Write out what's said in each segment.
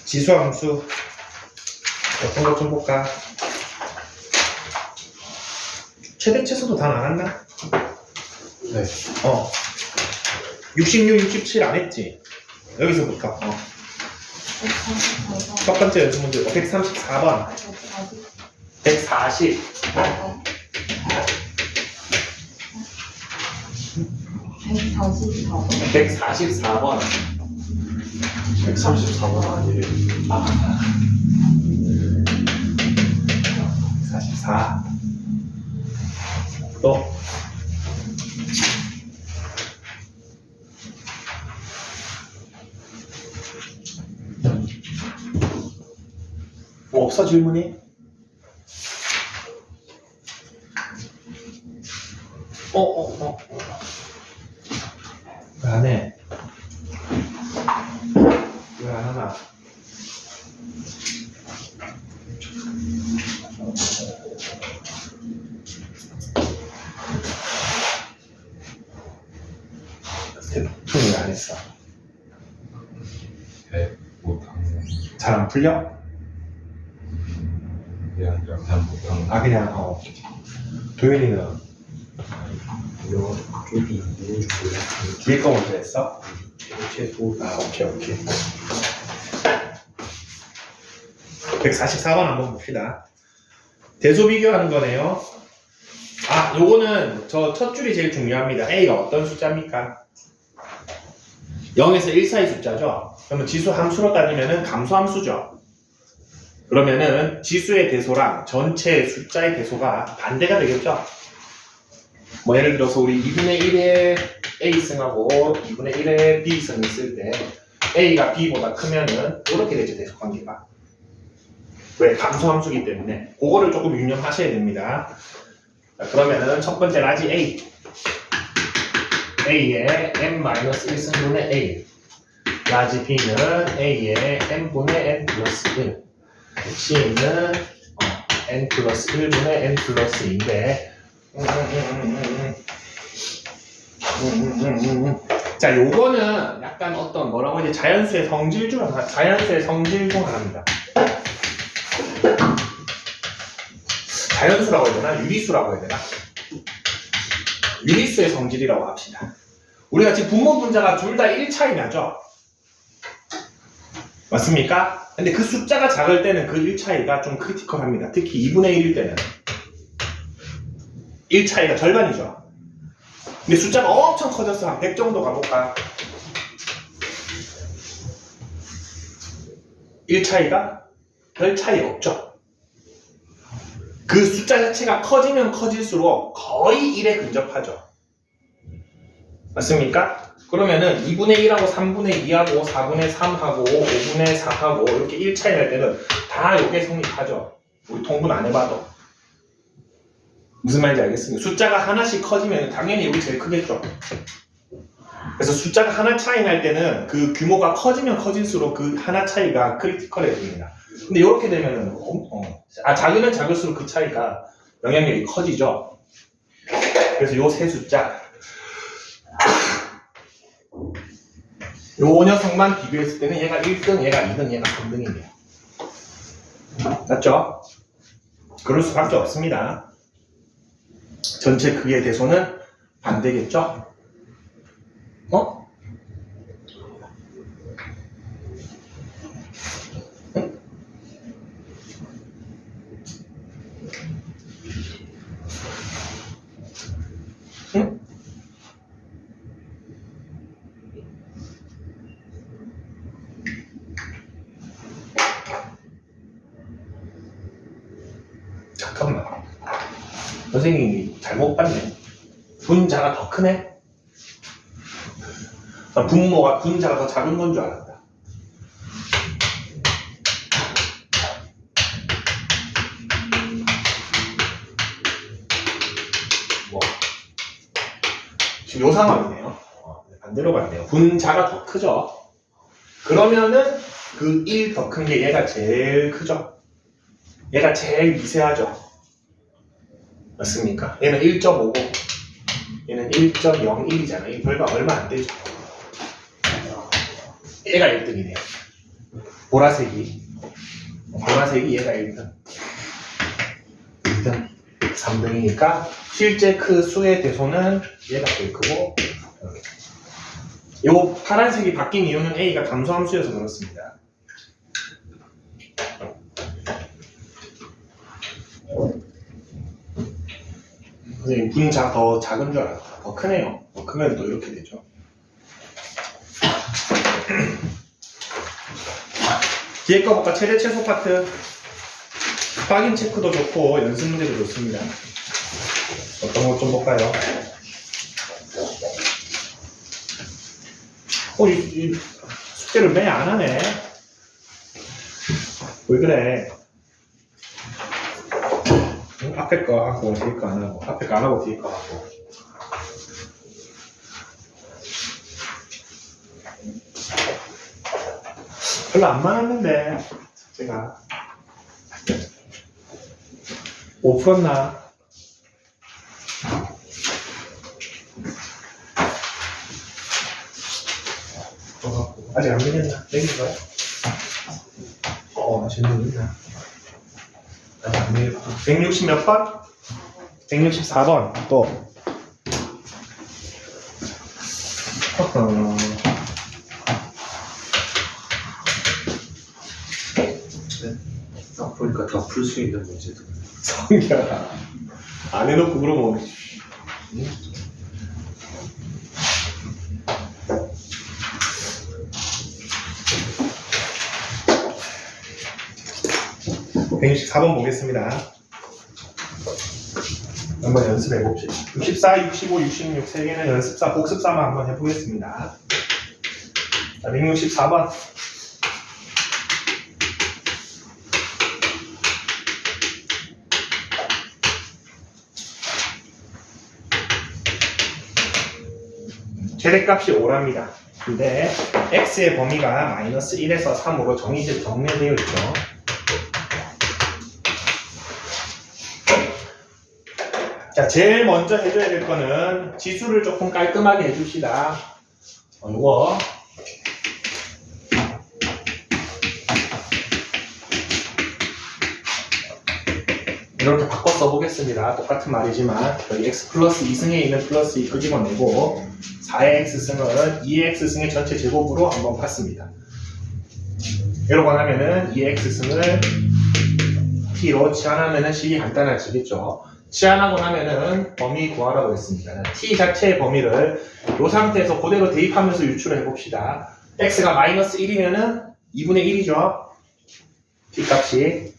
지수함수 어떤 것 좀 볼까? 최대치수도 다 나갔나? 네. 66, 67 안 했지? 여기서부터. 첫 번째 연습 문제 134번 140 144번 134번 아니에요. 44 또 뭐 없어 질문이? 왜 안 해? 왜 안 하나? 대통령이 안 했어. 네, 못하는. 잘 안 풀려? 그냥 못하는. 아 그냥 도윤이는 영어 쪽이 누군지 몰랐어요. 뒤에 거 먼저 했어? 최소. 오케이 144번 한번 봅시다. 대소 비교하는 거네요. 요거는 저 첫 줄이 제일 중요합니다. A가 어떤 숫자입니까? 0에서 1 사이 숫자죠. 그러면 지수 함수로 따지면은 감소함수죠. 그러면은 지수의 대소랑 전체 숫자의 대소가 반대가 되겠죠. 뭐 예를 들어서 우리 2분의 1의 A승하고 2분의 1의 B승이 있을 때 A가 B보다 크면은 이렇게 되죠, 대소 관계가. 왜? 감소함수기 때문에 그거를 조금 유념하셔야 됩니다. 자, 그러면은 첫 번째 라지 A A의 n-1승분의 A 라지 B는 A의 n분의 n 플러스 1 C는 n 플러스 1분의 n 플러스 2인데 자, 요거는 약간 어떤 뭐라고 하지? 자연수의 성질 중 하나입니다. 자연수라고 해야 되나? 유리수라고 해야 되나? 유리수의 성질이라고 합시다. 우리가 지금 분모 분자가 둘 다 1 차이 나죠? 맞습니까? 근데 그 숫자가 작을 때는 그 1 차이가 좀 크리티컬합니다. 특히 2분의 1일 때는 1 차이가 절반이죠. 근데 숫자가 엄청 커져서 한 100 정도 가볼까? 1 차이가 별 차이 없죠. 그 숫자 자체가 커지면 커질수록 거의 1에 근접하죠. 맞습니까? 그러면은 2분의 1하고 3분의 2하고 4분의 3하고 5분의 4하고 이렇게 1 차이 날 때는 다 이게 성립하죠. 우리 통분 안 해봐도. 무슨 말인지 알겠습니까? 숫자가 하나씩 커지면 당연히 여기 제일 크겠죠. 그래서 숫자가 하나 차이 날 때는 그 규모가 커지면 커질수록 그 하나 차이가 크리티컬해집니다. 근데 이렇게 되면은 작으면 작을수록 그 차이가 영향력이 커지죠. 그래서 요 세 숫자 요 녀석만 비교했을 때는 얘가 1등, 얘가 2등, 얘가 3등이에요. 맞죠? 그럴 수밖에 없습니다. 전체 크기의 대소는 반대겠죠? 응? 잠깐만. 선생님이 잘못 봤네. 분자가 더 크네? 분자가 더 작은 건 줄 알았다. 지금 요 상황이네요. 반대로 갔네요. 분자가 더 크죠? 그러면은 그 1 더 큰 게 얘가 제일 크죠? 얘가 제일 미세하죠? 맞습니까? 얘는 1.5고 얘는 1.01이잖아요. 별거 얼마 안 되죠? 얘가 1등이네요. 보라색이 얘가 1등. 2등, 3등이니까 실제 그 수의 대소는 얘가 제일 크고 이렇게. 요 파란색이 바뀐 이유는 A가 감소함수여서 그렇습니다. 선생님 분자 더 작은 줄 알았다. 더 크네요. 더 크면 또 이렇게 되죠. 뒤에 거 볼까? 최대 최소 파트. 확인 체크도 좋고 연습 문제도 좋습니다. 어떤 것 좀 볼까요? 이 숙제를 매 안 하네. 왜 그래? 앞에 거 하고 뒤에 거 안 하고, 앞에 거 안 하고 뒤에 거 하고. 별로 안 많았는데 숙제가 5 풀었나? 아직 안 되겠나? 되긴 거야? 아직 안 되겠나? 아직 안 되겠나? 160 몇 번? 164번 또 딱 보니까 다 풀 수 있는 문제도. 성기야 안 해놓고 그러면 응? 164번 보겠습니다. 한번 연습해 봅시다. 64, 65, 66 세 개는 연습사, 복습사만 한번 해보겠습니다. 자, 164번. 최대값이 5랍니다. 근데 x의 범위가 마이너스 1에서 3으로 정리되어 있죠. 자, 제일 먼저 해줘야 될 거는 지수를 조금 깔끔하게 해줍시다. 요거 이렇게 바꿔 써보겠습니다. 똑같은 말이지만 여기 x 플러스 2승에 있는 플러스 2 끄집어내고 4의 x승은 2의 x승의 전체 제곱으로 한번 봤습니다. 이러고 나면은 2의 x승을 t로 치환하면은 식이 간단해지겠죠. 치환하고 나면은 범위 구하라고 했습니다. t 자체의 범위를 이 상태에서 그대로 대입하면서 유출을 해봅시다. x가 마이너스 1이면은 2분의 1이죠. t 값이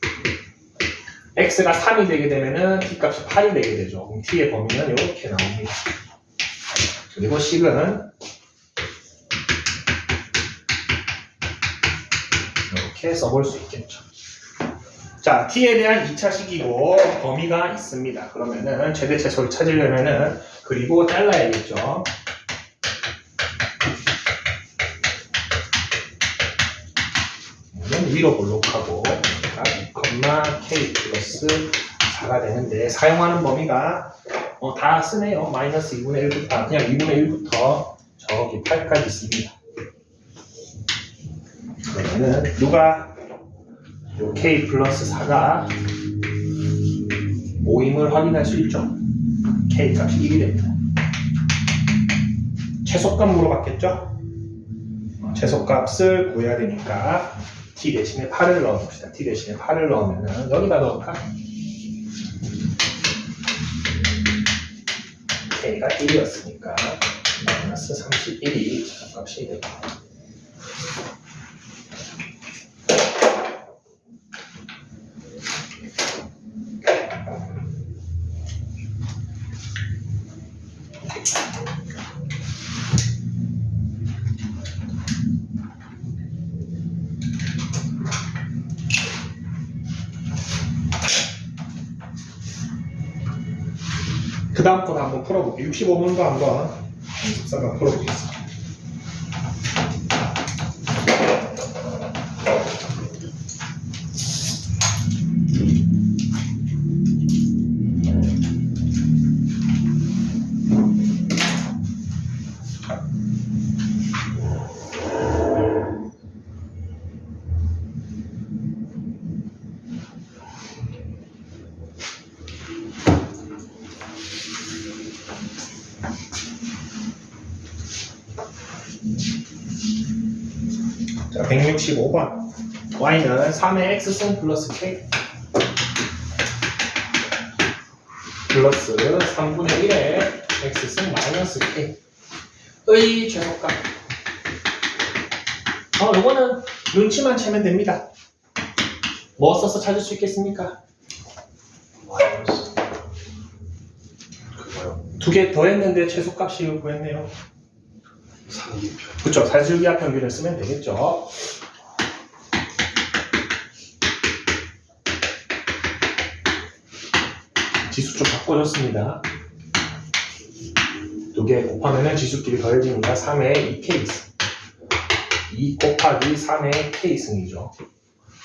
x가 3이 되게 되면은 t 값이 8이 되게 되죠. 그럼 t의 범위는 이렇게 나옵니다. 그리고 식은 이렇게 써볼 수 있겠죠. 자, t에 대한 2차 식이고 범위가 있습니다. 그러면은 최대 최소를 찾으려면은 그리고 잘라야겠죠. 위로 볼록하고 2,k 플러스 4가 되는데 사용하는 범위가 다 쓰네요. 마이너스 2분의 1부터 그냥 2분의 1부터 저기 8까지 있습니다. 그러면은 누가 요 k 플러스 4가 5임을 확인할 수 있죠. k 값이 1이 됩니다. 최소값 물어봤겠죠? 최소값을 구해야 되니까 t 대신에 8을 넣어봅시다. t 대신에 8을 넣으면은 여기다 넣을까? k가 1이었으니까 마이너스 31이 최소값이 됩니다. 그 다음 거도 한번 풀어볼게요. 65번도 한번 연습사가 풀어보겠습니다. 자, 165번. y는 3의 x승 플러스 k 플러스 3분의 1의 x승 마이너스 k의 최소값. 요거는 눈치만 채면 됩니다. 뭐 써서 찾을 수 있겠습니까? 마이너스 그거요. 두 개 더 했는데 최소값이 구했네요. 상기편. 그쵸, 산술기하 평균을 쓰면 되겠죠. 지수 좀 바꿔줬습니다. 두 개 곱하면 지수끼리 더해지니까 3의 2k승. 2 곱하기 3의 k승이죠.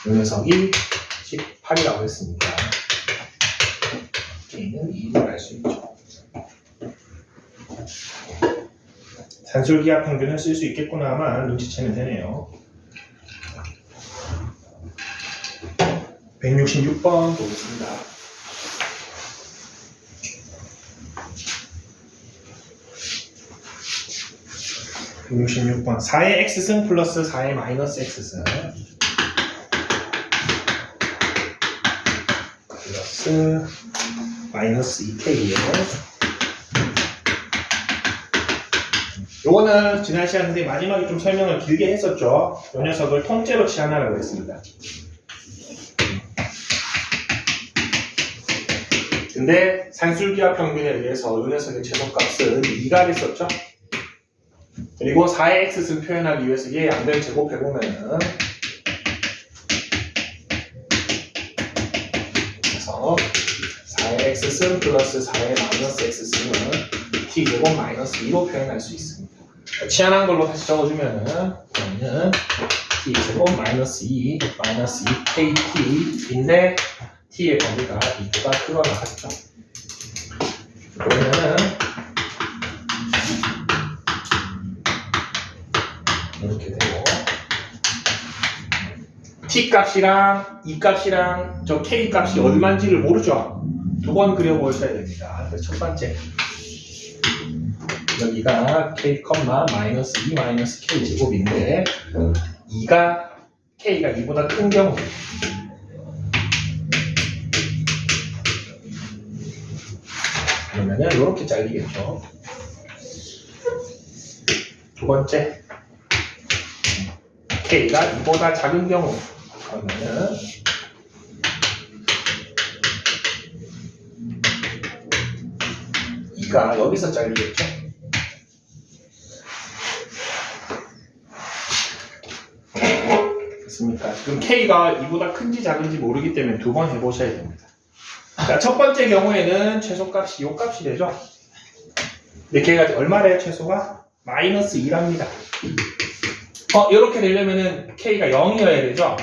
이 녀석이 18이라고 했으니까 k는 2를 알 수 있죠. 산술기하 평균을 쓸 수 있겠구나만 눈치채면 되네요. 166번 보겠습니다. 166번 4의 x승 플러스 4의 마이너스 x승 플러스 마이너스 2k예요. 요거는 지난 시간 선생님 마지막에 좀 설명을 길게 했었죠. 이 녀석을 통째로 치환하라고 했습니다. 근데 산술기하 평균에 의해서 이 녀석의 최소값은 2가 됐었죠. 그리고 4의 x승 표현하기 위해서 얘 양변 제곱해보면은 그래서 4의 x승 플러스 4의 마이너스 x승은 t제곱 마이너스 2로 표현할 수 있습니다. 치환한 걸로 다시 적어주면은 그러면은 t제곱 마이너스 2 마이너스 2kt인데 t의 범위가 2보다 크거나 같죠. 그러면은 이렇게 되고 t 값이랑 e 값이랑 저 k 값이 얼마인지를 모르죠. 두 번 그려보셔야 됩니다. 그래서 첫 번째 여기가 k, 마이너스 2 마이너스 k 제곱인데 2가 k가 2보다 큰 경우 그러면은 이렇게 잘리겠죠. 두 번째 k가 2보다 작은 경우 그러면은 가 여기서 잘리겠죠. 됐습니까? 지금 k가 2보다 큰지 작은지 모르기 때문에 두 번 해보셔야 됩니다. 자, 첫 번째 경우에는 최소값이 요 값이 되죠. 근데 걔가 얼마래요? 최소가? 마이너스 2랍니다. 이렇게 되려면은 k가 0이어야 되죠.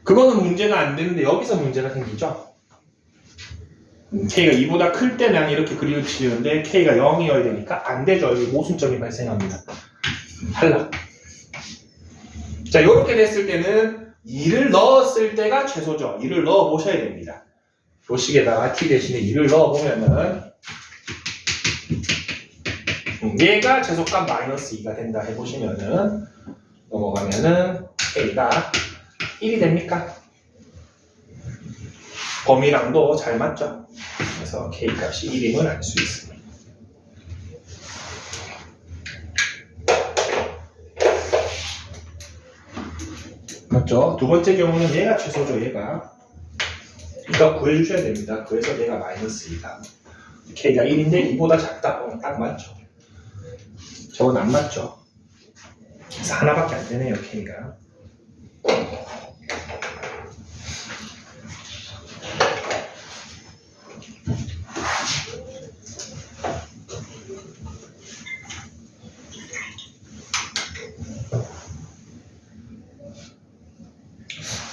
그거는 문제가 안 되는데 여기서 문제가 생기죠. k가 2보다 클 때 난 이렇게 그리우치는데 k가 0이어야 되니까 안 되죠. 여기 모순점이 발생합니다. 탈락. 자, 이렇게 됐을 때는 2를 넣었을 때가 최소죠. 2를 넣어 보셔야 됩니다. 요식에다가 t 대신에 2를 넣어 보면은 얘가 최소값 마이너스 2가 된다 해보시면은 넘어가면은 k가 1이 됩니까? 범위랑도 잘 맞죠? 그래서 k 값이 1임을 알 수 있습니다. 맞죠? 두 번째 경우는 얘가 최소죠, 얘가. 그러니까 구해주셔야 됩니다. 그래서 얘가 마이너스 2다. k가 1인데 2보다 작다. 딱 맞죠? 저건 안 맞죠? 그래서 하나밖에 안 되네요, k가.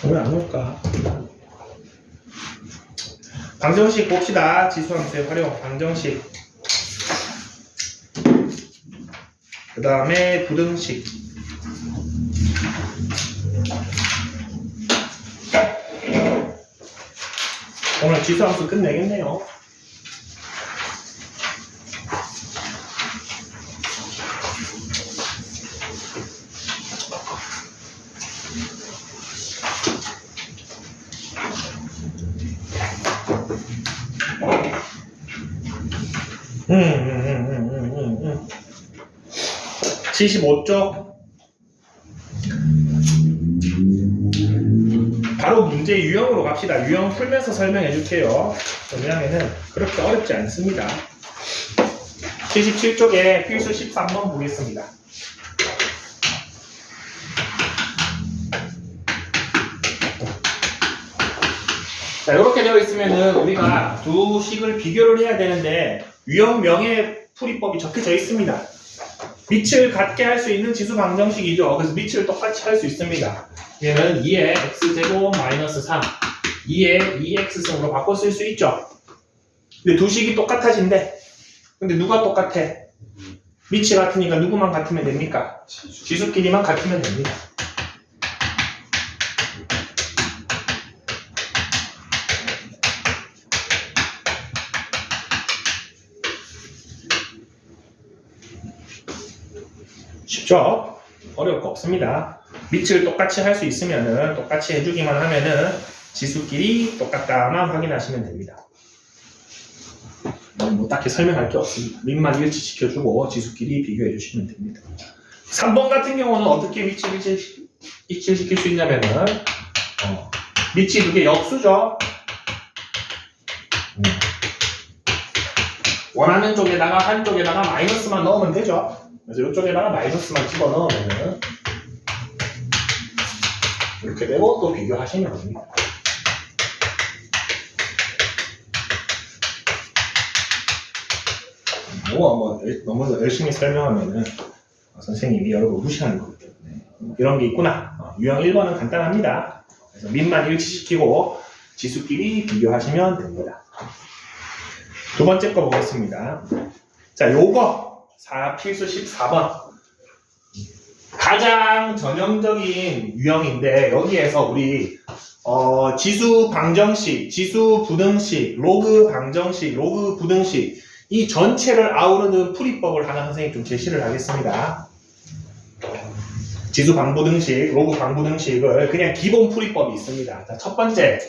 왜 안 올까? 방정식 봅시다. 지수함수의 활용. 방정식. 그 다음에 부등식. 오늘 지수함수 끝내겠네요. 음. 75쪽. 바로 문제 유형으로 갑시다. 유형 풀면서 설명해 줄게요. 왜냐하면 그렇게 어렵지 않습니다. 77쪽에 필수 13번 보겠습니다. 자, 이렇게 되어 있으면은 우리가 두 식을 비교를 해야 되는데 유형명에 풀이법이 적혀져 있습니다. 밑을 같게 할 수 있는 지수 방정식이죠. 그래서 밑을 똑같이 할 수 있습니다. 얘는 2의 x제곱 마이너스 3, 2의 2x승으로 바꿔 쓸 수 있죠. 근데 두 식이 똑같아진대. 근데 누가 똑같아? 밑이 같으니까 누구만 같으면 됩니까? 지수끼리만 같으면 됩니다. 쉽죠? 어려울 거 없습니다. 밑을 똑같이 할 수 있으면은 똑같이 해주기만 하면은 지수끼리 똑같다만 확인하시면 됩니다. 뭐 딱히 설명할 게 없습니다. 밑만 일치시켜주고 지수끼리 비교해 주시면 됩니다. 3번 같은 경우는 어떻게 밑을 일치시킬 수 있냐면은 밑이 두 개 역수죠. 원하는 쪽에다가 한쪽에다가 마이너스만 넣으면 되죠. 그래서 이쪽에다가 마이너스만 집어넣으면은 이렇게 되고 또 비교하시면 됩니다. 너무 열심히 설명하면은 선생님이 여러분 무시하는 거기 때문에 이런 게 있구나. 유형 1번은 간단합니다. 그래서 밑만 일치시키고 지수끼리 비교하시면 됩니다. 두 번째 거 보겠습니다. 자, 요거 필수 14번 가장 전형적인 유형인데 여기에서 우리 지수 방정식, 지수 부등식, 로그 방정식, 로그 부등식 이 전체를 아우르는 풀이법을 하나 선생님 좀 제시를 하겠습니다. 지수 방부등식, 로그 방부등식을 그냥 기본 풀이법이 있습니다. 자, 첫 번째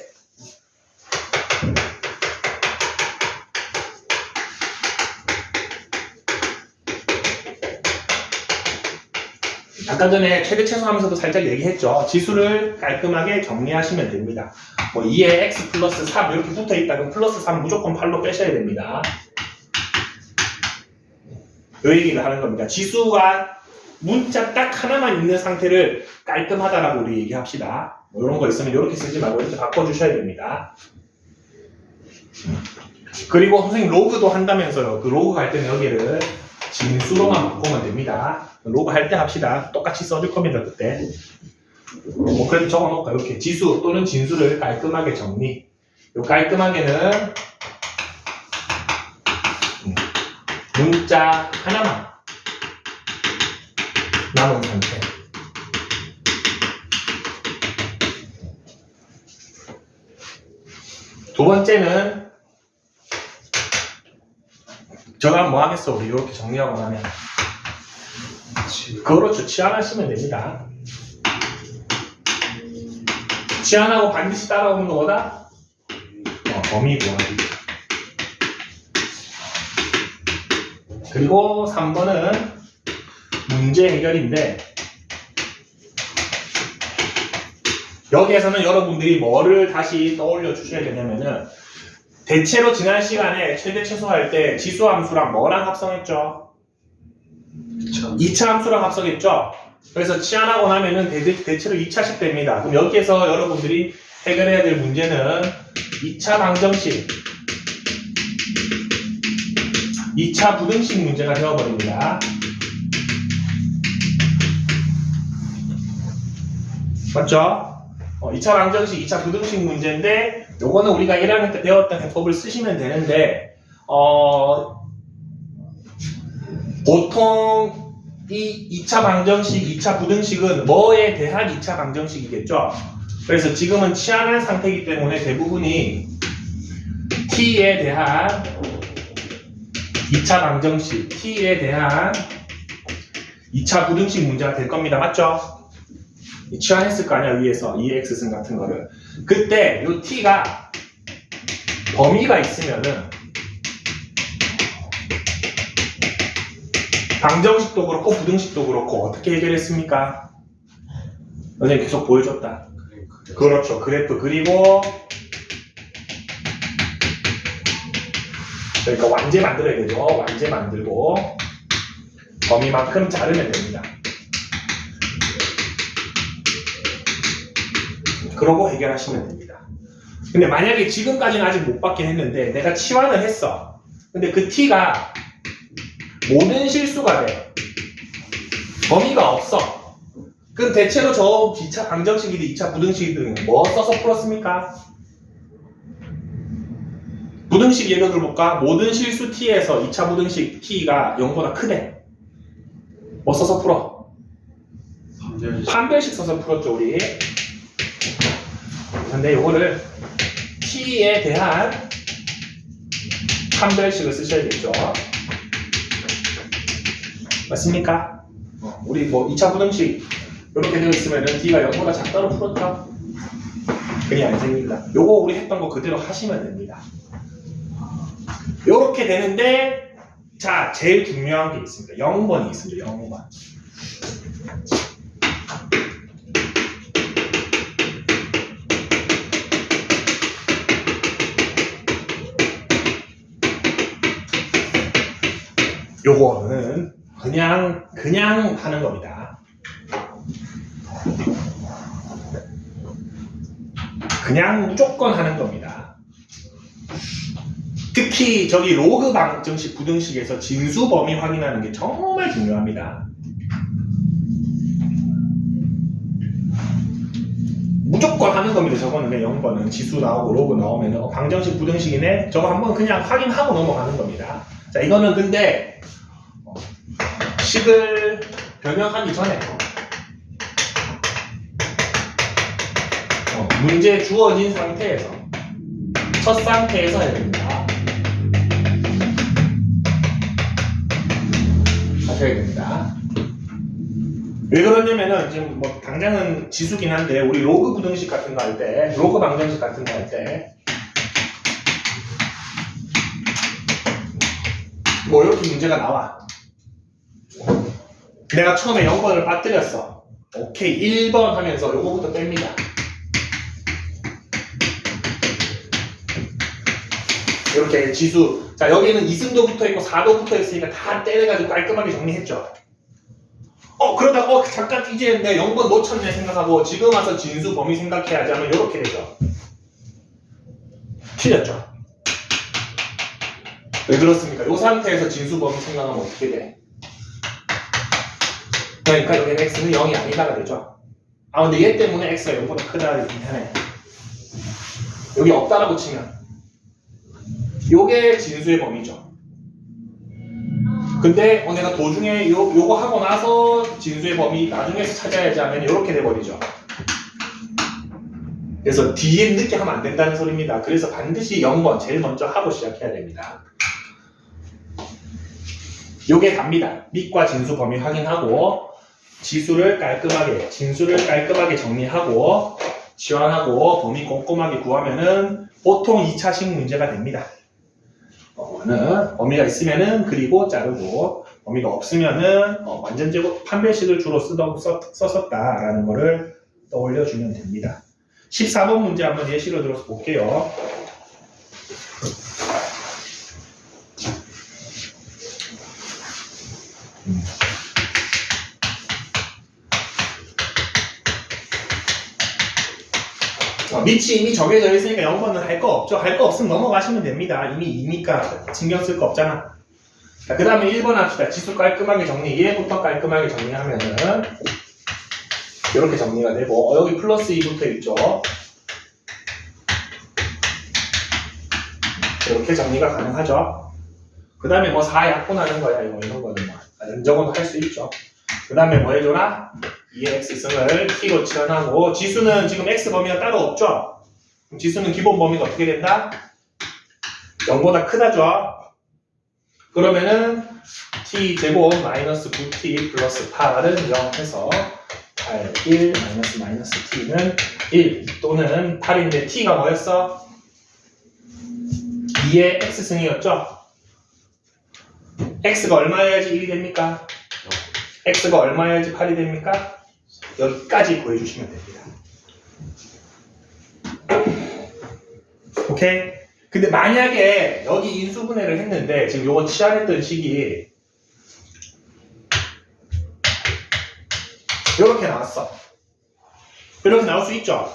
아까 전에 최대 최소하면서도 살짝 얘기했죠. 지수를 깔끔하게 정리하시면 됩니다. 뭐 2에 x 플러스 3 이렇게 붙어 있다 그럼 플러스 3 무조건 8로 빼셔야 됩니다. 이 얘기를 하는 겁니다. 지수가 문자 딱 하나만 있는 상태를 깔끔하다라고 우리 얘기합시다. 뭐 이런 거 있으면 이렇게 쓰지 말고 이렇게 바꿔주셔야 됩니다. 그리고 선생님 로그도 한다면서요. 그 로그 갈 때는 여기를 진수로만 바꾸면 됩니다. 로그 할 때 합시다. 똑같이 써줄 겁니다. 그때. 뭐 그래도 적어놓을까 이렇게 지수 또는 진수를 깔끔하게 정리. 요 깔끔하게는 문자 하나만 남은 상태. 두 번째는 저가 뭐 하겠어 우리 이렇게 정리하고 나면 그렇죠. 치환하시면 됩니다. 치환하고 반드시 따라오는 거보다 범위 구하기. 그리고 3번은 문제 해결인데 여기에서는 여러분들이 뭐를 다시 떠올려 주셔야 되냐면은 대체로 지난 시간에 최대 최소할 때 지수 함수랑 뭐랑 합성했죠? 2차 함수랑 합성했죠? 그래서 치환하고 나면은 대체로 2차식 됩니다. 그럼 여기에서 여러분들이 해결해야 될 문제는 2차 방정식, 2차 부등식 문제가 되어버립니다. 맞죠? 2차 방정식, 2차 부등식 문제인데 요거는 우리가 1학년 때 배웠던 해법을 쓰시면 되는데 보통 이 2차 방정식, 2차 부등식은 뭐에 대한 2차 방정식이겠죠? 그래서 지금은 치환한 상태이기 때문에 대부분이 t에 대한 2차 방정식, t에 대한 2차 부등식 문제가 될 겁니다. 맞죠? 치환했을 거 아니야, 위에서 이 x승 같은 거를. 그때 요 t가 범위가 있으면은 방정식도 그렇고 부등식도 그렇고 어떻게 해결했습니까? 선생님 계속 보여줬다. 그렇죠. 그래프 그리고 그러니까 완제 만들어야 되죠. 완제 만들고 범위만큼 자르면 됩니다. 그러고 해결하시면 됩니다. 근데 만약에 지금까지는 아직 못 받긴 했는데 내가 치환을 했어. 근데 그 t가 모든 실수가 돼. 범위가 없어. 그럼 대체로 저 2차 방정식이든 2차 부등식이든 뭐 써서 풀었습니까? 부등식 예를 들어볼까? 모든 실수 t에서 2차 부등식 t가 0보다 크대. 뭐 써서 풀어? 판별식 써서 풀었죠, 우리. 근데 이거를 t에 대한 판별식을 쓰셔야겠죠. 맞습니까? 우리 뭐 2차 부등식 이렇게 되어 있으면은 t가 0보다 작다로 풀었죠? 그게 안 생깁니다. 요거 우리 했던 거 그대로 하시면 됩니다. 요렇게 되는데 자, 제일 중요한 게 있습니다. 0번이 있습니다. 0번. 요거는 그냥 하는 겁니다. 그냥 무조건 하는 겁니다. 특히 저기 로그 방정식 부등식에서 진수 범위 확인하는 게 정말 중요합니다. 무조건 하는 겁니다. 저거는 그냥 0번은 지수 나오고 로그 나오면 방정식 부등식이네. 저거 한번 그냥 확인하고 넘어가는 겁니다. 자, 이거는 근데 식을 변형하기 전에 문제 주어진 상태에서 첫 상태에서 해야 됩니다. 하셔야 됩니다. 왜 그러냐면은 지금 뭐 당장은 지수긴 한데 우리 로그 부등식 같은 거 할 때, 로그 방정식 같은 거 할 때 뭐 이렇게 문제가 나와. 내가 처음에 0번을 빠뜨렸어. 오케이, 1번 하면서 요거부터 뺍니다. 이렇게 지수. 자, 여기는 2승도 붙어 있고 4도 붙어 있으니까 다 떼내가지고 깔끔하게 정리했죠. 그러다가 잠깐 이제 내가 0번 놓쳤네 생각하고 지금 와서 진수 범위 생각해야지 하면 이렇게 되죠. 틀렸죠. 왜 그렇습니까? 이 상태에서 진수 범위 생각하면 어떻게 돼? 그러니까 여기는 x는 0이 아니다가 되죠. 근데 얘 때문에 x가 0보다 크다 이렇게 하네. 여기 없다라고 치면 요게 진수의 범위죠. 근데 내가 도중에 요거 하고 나서 진수의 범위 나중에서 찾아야지 하면 이렇게 돼버리죠. 그래서 뒤에 늦게 하면 안 된다는 소리입니다. 그래서 반드시 0번 제일 먼저 하고 시작해야 됩니다. 요게 답니다. 밑과 진수 범위 확인하고 진수를 깔끔하게 정리하고 치환하고 범위 꼼꼼하게 구하면은 보통 2차식 문제가 됩니다. 범위가 있으면은 그리고 자르고 범위가 없으면은 완전 제곱 판별식을 주로 썼었다라는 거를 떠올려주면 됩니다. 14번 문제 한번 예시로 들어서 볼게요. 밑이 이미 정해져 있으니까 0번은 할 거 없죠. 할 거 없으면 넘어가시면 됩니다. 이미니까 신경 쓸 거 없잖아. 자, 그 다음에 1번 합시다. 지수 깔끔하게 정리. 얘부터 깔끔하게 정리하면은 이렇게 정리가 되고 여기 플러스 2 붙어 있죠. 이렇게 정리가 가능하죠. 그 다음에 뭐 4 약분하는 거야. 이런 거는 뭐 연적은 할 수 있죠. 그 다음에 뭐 해줘라? 2의 x승을 t로 치환하고 지수는 지금 x 범위가 따로 없죠. 그럼 지수는 기본 범위가 어떻게 된다? 0보다 크다죠. 그러면은 t제곱 마이너스 9t 플러스 8은 0 해서 8, 1 마이너스 t는 1 또는 8인데 t가 뭐였어? 2의 x승이었죠? x가 얼마여야지 1이 됩니까? x가 얼마여야지 8이 됩니까? 여기까지 구해주시면 됩니다. 오케이? 근데 만약에 여기 인수분해를 했는데 지금 요거 치환했던 식이 이렇게 나왔어. 이렇게 나올 수 있죠?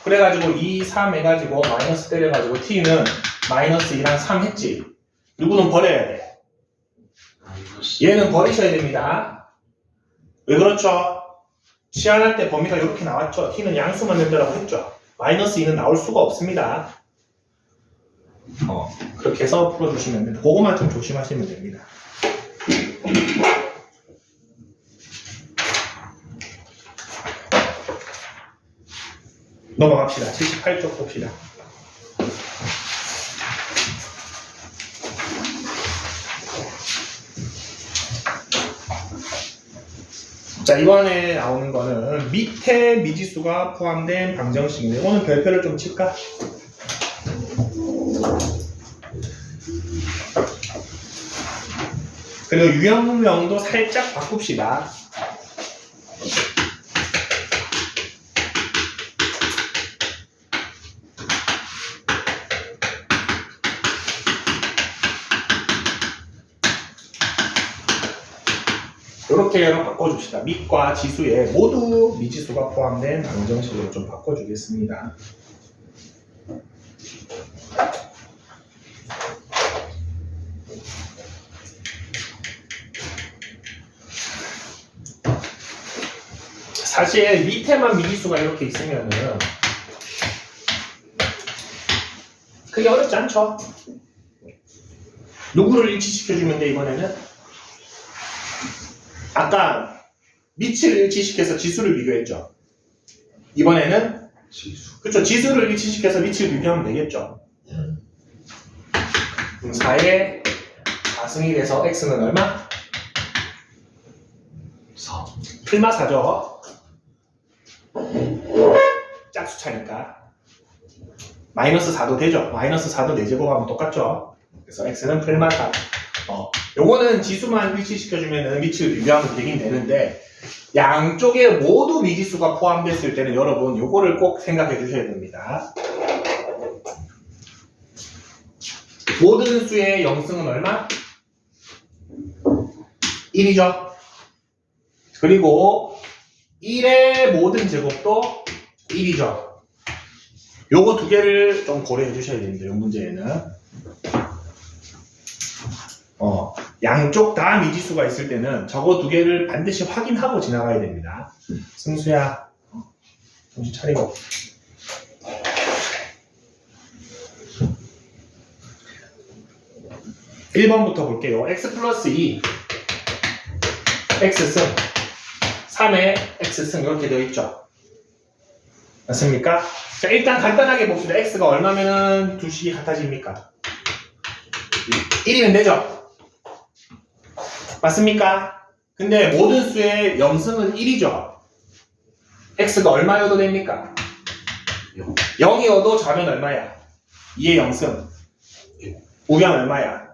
그래가지고 2, 3 해가지고 마이너스 때려가지고 t는 마이너스 2랑 3 했지. 누구는 버려야 돼. 얘는 버리셔야 됩니다. 왜 그렇죠? 치환할 때 범위가 이렇게 나왔죠. t는 양수만 된다고 했죠. 마이너스 2는 나올 수가 없습니다. 그렇게 해서 풀어주시면 됩니다. 그거만 좀 조심하시면 됩니다. 넘어갑시다. 78쪽 봅시다. 자, 이번에 나오는 거는 밑에 미지수가 포함된 방정식인데 오늘 별표를 좀 칠까? 그리고 유형명도 살짝 바꿉시다. 이렇게 바꿔줍시다. 밑과 지수에 모두 미지수가 포함된 방정식으로 좀 바꿔주겠습니다. 사실 밑에만 미지수가 이렇게 있으면은 그게 어렵지 않죠? 누구를 일치시켜주면 돼, 이번에는? 아까 밑을 일치시켜서 지수를 비교했죠. 이번에는 지수. 그렇죠. 지수를 일치시켜서 밑을 비교하면 되겠죠. 그럼 4의 4승이 돼서 x는 얼마? 4. 풀마 4죠. 짝수차니까 마이너스 4도 되죠. 마이너스 4도 4제곱하면 똑같죠. 그래서 x는 풀마 4. 요거는 지수만 일치시켜주면 밑을 비교하면 되긴 되는데 양쪽에 모두 미지수가 포함됐을 때는 여러분 요거를 꼭 생각해 주셔야 됩니다. 모든 수의 영승은 얼마? 1이죠. 그리고 1의 모든 제곱도 1이죠. 요거 두 개를 좀 고려해 주셔야 됩니다. 요 문제에는. 양쪽 다 미지수가 있을 때는 저거 두 개를 반드시 확인하고 지나가야 됩니다. 승수야, 정신 차리고. (1번부터) 볼게요. x 플러스 2 x승 3의 x승 이렇게 되어 있죠. 맞습니까? 자, 일단 간단하게 봅시다. x가 얼마면은 두 식이 같아집니까? 1이면 되죠? 맞습니까? 근데 모든 수의 영승은 1이죠. x가 얼마여도 됩니까? 0이어도 좌변 얼마야? 2의 영승. 우변 얼마야?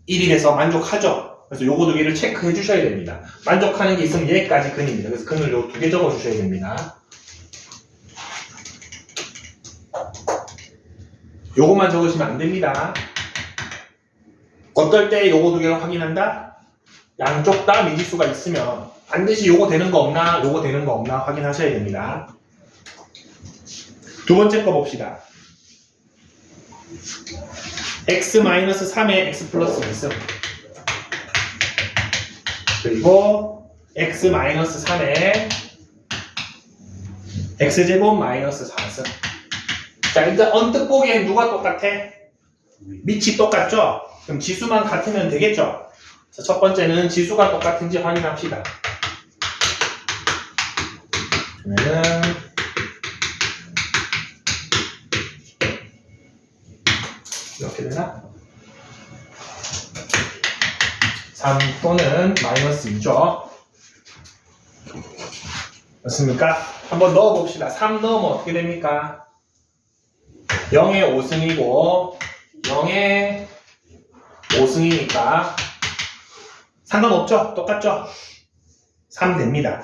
1이 돼서 만족하죠. 그래서 요거 두 개를 체크해 주셔야 됩니다. 만족하는 게 있으면 얘까지 근입니다. 그래서 근을 요 두 개 적어 주셔야 됩니다. 요거만 적으시면 안 됩니다. 어떨 때 요거 두 개를 확인한다? 양쪽 다 미지수가 있으면 반드시 요거 되는 거 없나, 요거 되는 거 없나 확인하셔야 됩니다. 두 번째 거 봅시다. x-3의 x 플러스 2승 그리고 x-3의 x제곱 마이너스 4승. 자, 일단 언뜻 보기엔 누가 똑같아? 밑이 똑같죠? 그럼 지수만 같으면 되겠죠? 자, 첫 번째는 지수가 똑같은지 확인합시다. 그러면은 이렇게 되나? 3 또는 마이너스 2죠. 맞습니까? 한번 넣어봅시다. 3 넣으면 어떻게 됩니까? 0의 5승이고 0의 5승이니까 상관없죠? 똑같죠? 3 됩니다.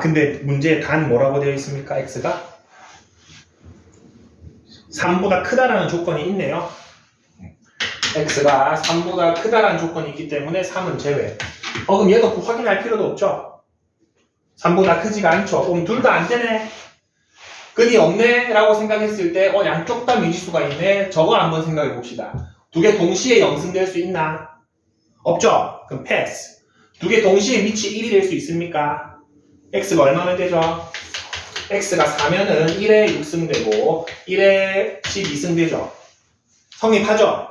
근데 문제에 단 뭐라고 되어 있습니까? x가 3보다 크다라는 조건이 있네요. x가 3보다 크다라는 조건이 있기 때문에 3은 제외. 그럼 얘도 확인할 필요도 없죠? 3보다 크지가 않죠? 그럼 둘 다 안 되네? 근이 없네? 라고 생각했을 때 양쪽 다 미지수가 있네? 저거 한번 생각해 봅시다. 두 개 동시에 0승 될 수 있나? 없죠? 그럼 패스. 두 개 동시에 밑이 1이 될 수 있습니까? x가 얼마면 되죠? x가 4면은 1에 6승 되고 1에 12승 되죠? 성립하죠?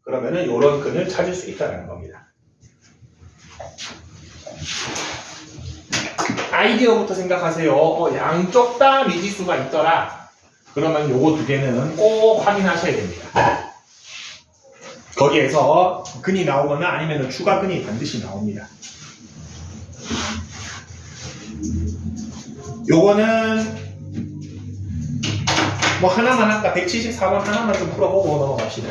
그러면은 이런 근을 찾을 수 있다는 겁니다. 아이디어부터 생각하세요. 양쪽 다 미지수가 있더라. 그러면 요거 두 개는 꼭 확인하셔야 됩니다. 거기에서 근이 나오거나 아니면 추가 근이 반드시 나옵니다. 요거는 뭐 하나만 할까? 174번 하나만 좀 풀어보고 넘어갑시다.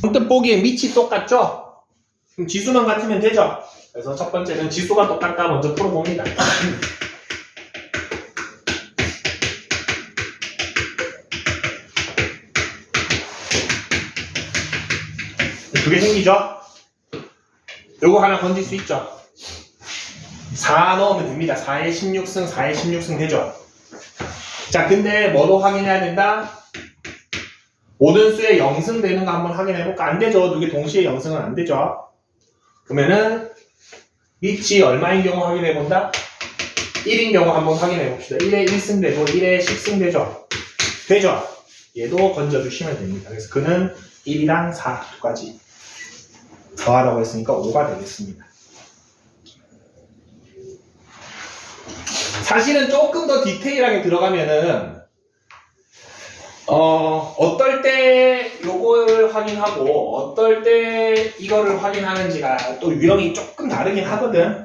언뜻 보기에 밑이 똑같죠? 그럼 지수만 같으면 되죠? 그래서 첫 번째는 지수가 똑같다 먼저 풀어봅니다. 두 개 생기죠? 요거 하나 건질 수 있죠? 4 넣으면 됩니다. 4에 16승, 4에 16승 되죠? 자, 근데 뭐도 확인해야 된다? 모든 수에 0승 되는 거 한번 확인해볼까? 안 되죠. 두 개 동시에 0승은 안 되죠. 그러면은 밑이 얼마인 경우 확인해본다? 1인 경우 한번 확인해봅시다. 1에 1승 되고 1에 10승 되죠? 되죠? 얘도 건져주시면 됩니다. 그래서 그는 1이랑 4 두 가지 더하라고 했으니까 5가 되겠습니다. 사실은 조금 더 디테일하게 들어가면은 어떨 때 요걸 확인하고 어떨 때 이거를 확인하는지가 또 유형이 조금 다르긴 하거든.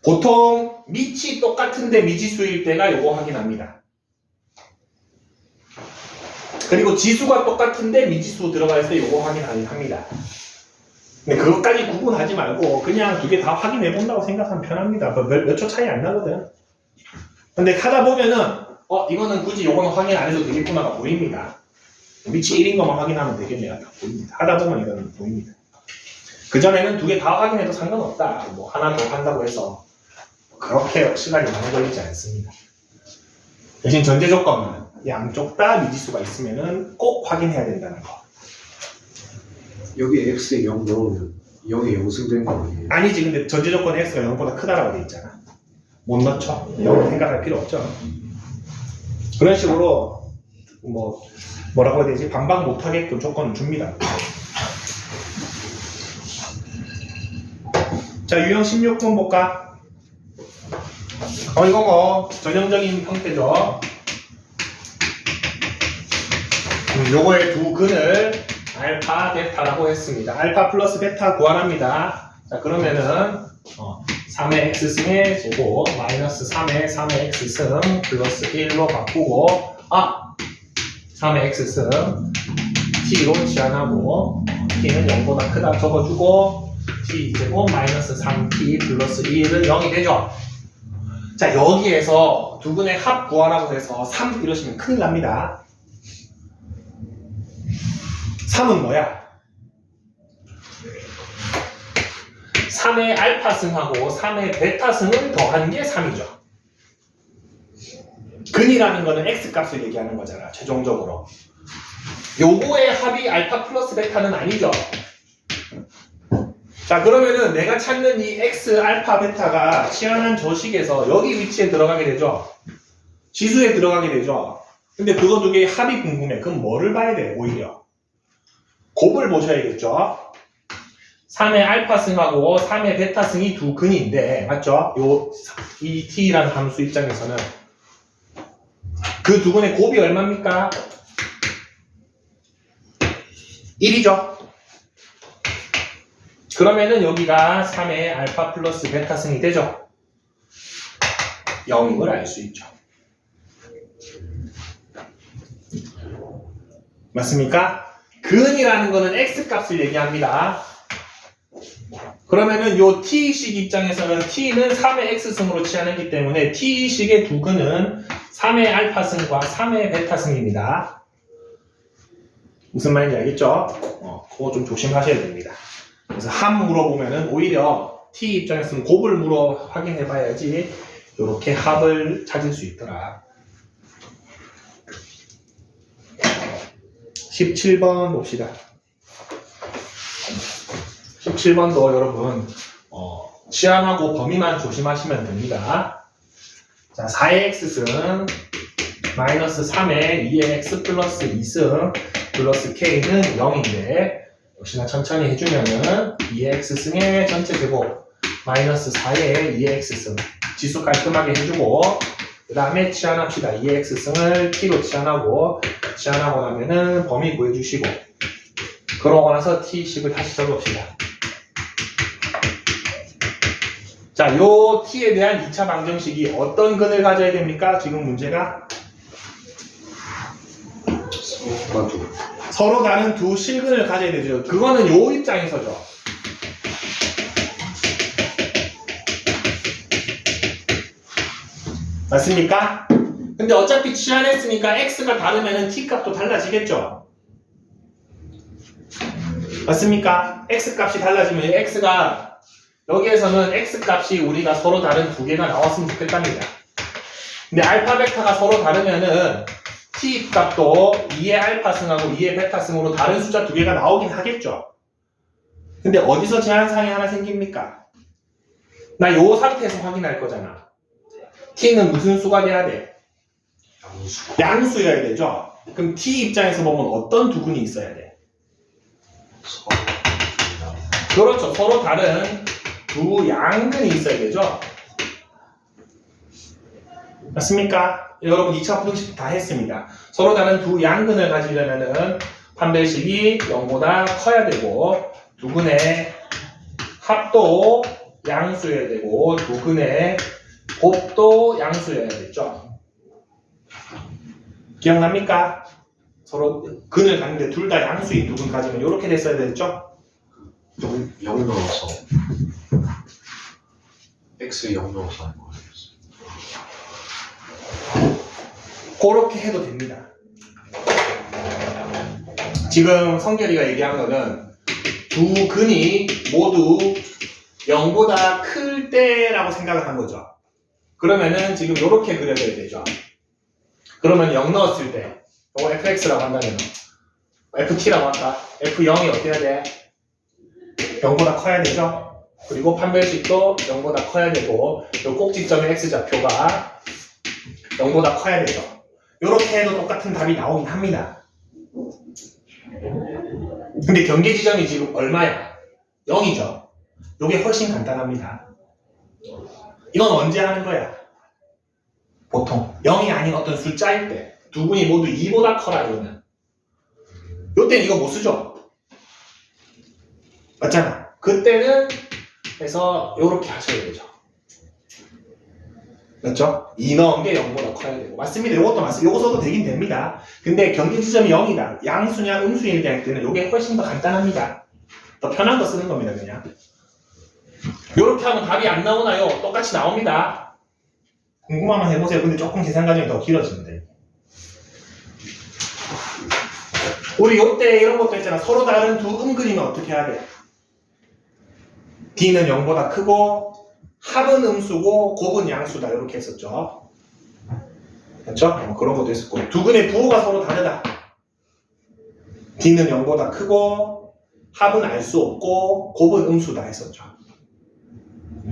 보통 밑이 똑같은데 미지수일 때가 요거 확인합니다. 그리고 지수가 똑같은데 미지수 들어가 있을 때 요거 확인합니다. 근데 그것까지 구분하지 말고 그냥 두 개 다 확인해 본다고 생각하면 편합니다. 몇 초 차이 안 나거든. 근데 하다 보면은 이거는 굳이 요거는 확인 안 해도 되겠구나가 보입니다. 밑이 1인 것만 확인하면 되겠네요. 다 보입니다. 하다 보면 이거는 보입니다. 그전에는 두 개 다 확인해도 상관없다. 뭐 하나 더 한다고 해서 그렇게 시간이 많이 걸리지 않습니다. 대신 전제 조건은 양쪽 다 미지수가 있으면은 꼭 확인해야 된다는 거. 여기 x에 0 넣으면 0에 0승 되는 거 아니에요? 아니지. 근데 전제 조건에 x가 0보다 크다라고 돼 있잖아. 못 넣죠. 0 생각할 필요 없죠. 그런 식으로 뭐라고 해야 되지? 반박 못하게끔 조건을 줍니다. 자, 유형 16번 볼까? 이거 뭐 전형적인 형태죠. 요거의 두 근을 알파, 베타라고 했습니다. 알파 플러스 베타 구하랍니다. 자, 그러면은 3의 x승의 제곱 마이너스 3의 x승 플러스 1로 바꾸고 3의 x승 t로 치환하고 t는 0보다 크다 적어주고 t 제곱 마이너스 3t 플러스 1은 0이 되죠. 자, 여기에서 두 근의 합 구하라고 해서 3 이러시면 큰일 납니다. 3은 뭐야? 3의 알파승하고 3의 베타승을 더한 게 3이죠. 근이라는 거는 x값을 얘기하는 거잖아, 최종적으로. 요거의 합이 알파 플러스 베타는 아니죠. 자, 그러면은 내가 찾는 이 x, 알파, 베타가 치환한 저식에서 여기 위치에 들어가게 되죠. 지수에 들어가게 되죠. 근데 그거 두 개의 합이 궁금해. 그럼 뭐를 봐야 돼, 오히려? 곱을 보셔야겠죠. 3의 알파승하고 3의 베타승이 두 근인데, 맞죠? 이 t라는 함수 입장에서는 그 두 근의 곱이 얼마입니까? 1이죠. 그러면은 여기가 3의 알파 플러스 베타승이 되죠. 0인 걸 알 수 있죠. 맞습니까? 근이라는 거는 x값을 얘기합니다. 그러면은 요 t식 입장에서는 t는 3의 x승으로 치환했기 때문에 t식의 두 근은 3의 알파승과 3의 베타승입니다. 무슨 말인지 알겠죠? 그거 좀 조심하셔야 됩니다. 그래서 합 물어보면은 오히려 t 입장에서는 곱을 물어 확인해 봐야지 이렇게 합을 찾을 수 있더라. 17번 봅시다. 17번도 여러분 치환하고 범위만 조심하시면 됩니다. 자, 4의 x승 마이너스 3의 2의 x 플러스 2승 플러스 k는 0인데 역시나 천천히 해주면은 2의 x승의 전체 제곱 마이너스 4의 2의 x승 지수 깔끔하게 해주고 그 다음에 치환합시다. 2의 x승을 t로 치환하고 나면은 범위 구해주시고 그러고 나서 t식을 다시 적읍시다. 자, 요 t에 대한 2차 방정식이 어떤 근을 가져야 됩니까? 지금 문제가 서로 다른 두 실근을 가져야 되죠. 그거는 요 입장에서죠. 맞습니까? 근데 어차피 치환했으니까 x가 다르면은 t 값도 달라지겠죠. 맞습니까? x 값이 달라지면 x가 여기에서는 x 값이 우리가 서로 다른 두 개가 나왔으면 좋겠답니다. 근데 알파 베타가 서로 다르면은 t 값도 2의 알파승하고 2의 베타승으로 다른 숫자 두 개가 나오긴 하겠죠. 근데 어디서 제한사항이 하나 생깁니까? 나 요 상태에서 확인할 거잖아. t는 무슨 수가 돼야 돼? 양수여야 되죠. 그럼 t 입장에서 보면 어떤 두 근이 있어야 돼? 그렇죠. 서로 다른 두 양근이 있어야 되죠. 맞습니까? 여러분 2차 방정식 다 했습니다. 서로 다른 두 양근을 가지려면은 판별식이 0보다 커야 되고 두 근의 합도 양수여야 되고 두 근의 곱도 양수여야 되죠. 기억납니까? 서로 근을 갖는데 둘 다 양수인 두 근 가지면 이렇게 됐어야 됐죠? 0 넣어서 x 0 넣어서 하는 거예요. 그렇게 해도 됩니다. 지금 성결이가 얘기한 거는 두 근이 모두 0보다 클 때라고 생각을 한 거죠. 그러면은 지금 이렇게 그려져야 되죠. 그러면 0 넣었을 때 이거 fx라고 한다면 ft라고 할까? f0이 어때야 돼? 0보다 커야 되죠. 그리고 판별식도 0보다 커야 되고 이 꼭지점의 x좌표가 0보다 커야 되죠. 이렇게 해도 똑같은 답이 나오긴 합니다. 근데 경계 지점이 지금 얼마야? 0이죠. 이게 훨씬 간단합니다. 이건 언제 하는 거야? 보통 0이 아닌 어떤 숫자일 때 두 분이 모두 2보다 커라 그러면 이때는 이거 못 쓰죠? 맞잖아. 그때는 해서 이렇게 하셔야 되죠. 맞죠? 2 넣은 게 0보다 커야 되고 맞습니다. 이것도 맞습니다. 이거 써도 되긴 됩니다. 근데 경계 지점이 0이다. 양수냐 음수일 때는 이게 훨씬 더 간단합니다. 더 편한 거 쓰는 겁니다. 그냥 이렇게 하면 답이 안 나오나요? 똑같이 나옵니다. 궁금하면 해보세요. 근데 조금 계산 과정이 더 길어지는데 우리 요때 이런 것도 있잖아. 서로 다른 두 음근이면 어떻게 해야 돼? D는 0보다 크고 합은 음수고 곱은 양수다 이렇게 했었죠. 그렇죠? 그런 것도 있었고 두 근의 부호가 서로 다르다. D는 0보다 크고 합은 알 수 없고 곱은 음수다 했었죠.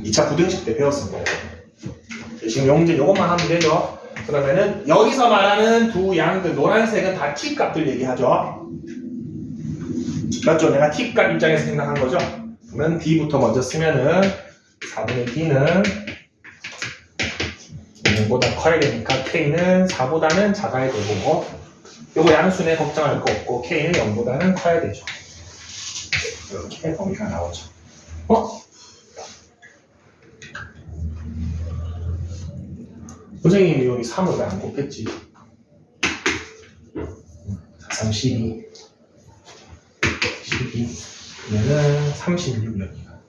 2차 부등식 때 배웠을 거예요. 지금 용제 요것만 하면 되죠. 그러면은 여기서 말하는 두 양들 노란색은 다 t 값들 얘기하죠. 맞죠? 내가 t 값 입장에서 생각한 거죠. 그러면 d부터 먼저 쓰면은 4분의 d는 0보다 커야 되니까 k는 4보다는 작아야 되고 요거 양수네 걱정할 거 없고 k는 0보다는 커야 되죠. 이렇게 범위가 나오죠. 선생님이 여기 3을 왜 안 곱했지? 4, 3, 12 얘는 36 여기가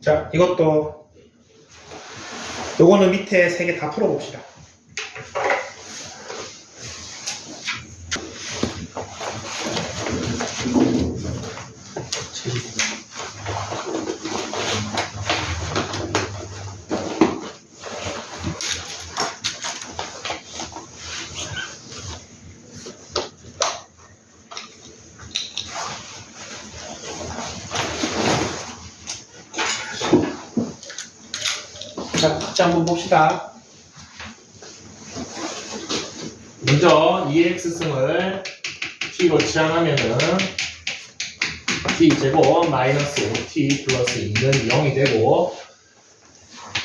자, 이것도 요거는 밑에 3개 다 풀어봅시다. 자, 같이 한번 봅시다. 먼저 2x승을 t로 치환하면은 t제곱 마이너스 5t 플러스 2는 0이 되고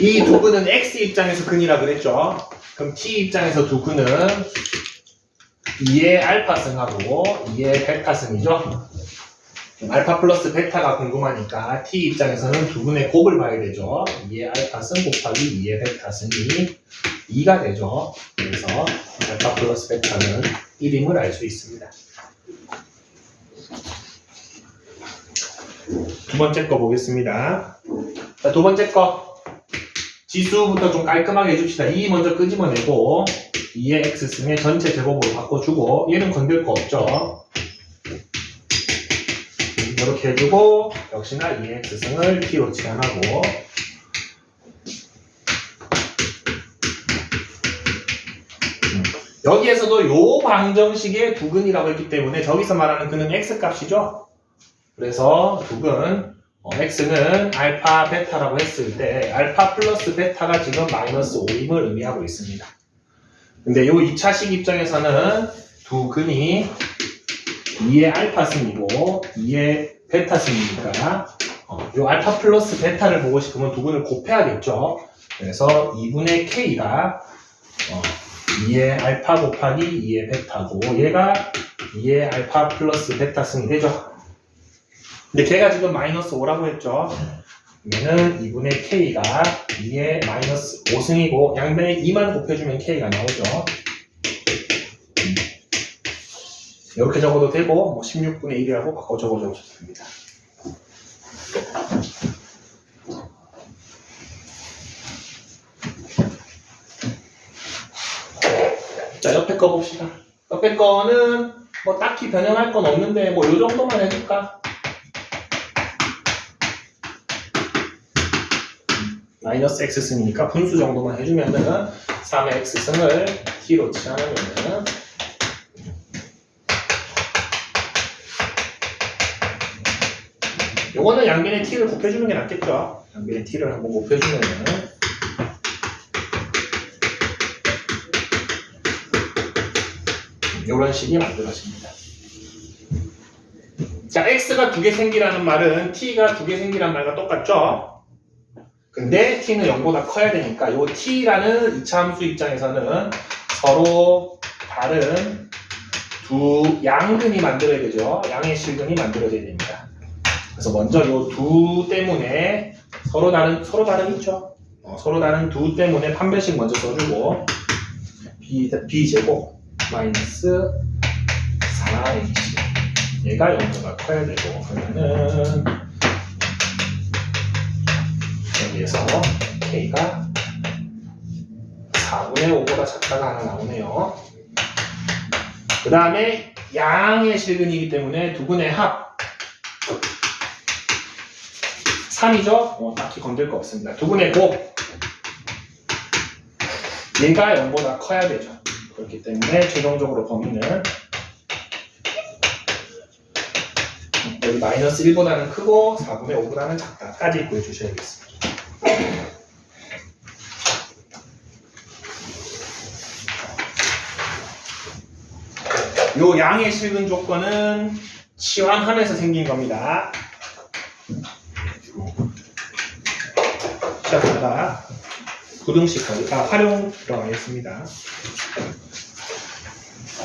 이 두 근은 x 입장에서 근이라 그랬죠. 그럼 t 입장에서 두 근은 2의 알파승하고 2의 베타승이죠. 알파 플러스 베타가 궁금하니까 t 입장에서는 두 분의 곱을 봐야 되죠. 2의 알파승 곱하기 2의 베타승이 2가 되죠. 그래서 알파 플러스 베타는 1임을 알 수 있습니다. 두 번째 거 보겠습니다. 자, 두 번째 거 지수부터 좀 깔끔하게 해줍시다. 2 먼저 끄집어내고 2의 x승의 전체 제곱으로 바꿔주고 얘는 건들 거 없죠. 이렇게 해주고 역시나 2x승을 t로 치환하고 여기에서도 요 방정식의 두근이라고 했기 때문에 저기서 말하는 근은 x값이죠. 그래서 두근 x는 알파 베타라고 했을 때 알파 플러스 베타가 지금 마이너스 5임을 의미하고 있습니다. 근데 요 2차식 입장에서는 두근이 2의 알파승이고 2의 베타승이니까 요 알파 플러스 베타를 보고 싶으면 두 근을 곱해야겠죠. 그래서 2분의 k가 2의 알파 곱하기 2의 베타고 얘가 2의 알파 플러스 베타승이 되죠. 근데 걔가 지금 마이너스 5라고 했죠. 그러면은 2분의 k가 2의 마이너스 5승이고 양변에 2만 곱해주면 k가 나오죠. 이렇게 적어도 되고 뭐 16분의 1이라고 바꿔 적어줘도 좋습니다. 자, 옆에 거 봅시다. 옆에 거는 뭐 딱히 변형할 건 없는데 뭐 요 정도만 해줄까? 마이너스 x승이니까 분수 정도만 해주면은 3의 x승을 t로 치환하면은 요거는 양변에 t를 곱해주는 게 낫겠죠. 양변에 t를 한번 곱해주면은 이런 식이 만들어집니다. 자, x가 두 개 생기라는 말은 t가 두 개 생기라는 말과 똑같죠? 근데 t는 0보다 커야 되니까 이 t라는 이차 함수 입장에서는 서로 다른 두 양근이 만들어야 되죠. 양의 실근이 만들어져야 됩니다. 그래서 먼저 이 두 때문에 서로 다른 있죠. 서로 다른 두 때문에 판별식 먼저 써주고 b제곱 마이너스 4ac 얘가 0보다 커야 되고 그러면은 여기에서 k가 4분의 5보다 작다가 하나 나오네요. 그 다음에 양의 실근이기 때문에 두 근의 합 3이죠? 딱히 건들 거 없습니다. 두 분의 곱. 얘가 0보다 커야 되죠. 그렇기 때문에 최종적으로 범위는 여기 마이너스 1보다는 크고 4분의 5보다는 작다까지 구해주셔야겠습니다. 요 양의 실근 조건은 치환하면서 생긴 겁니다. 시작하다가 구등식 활용 들어가겠습니다.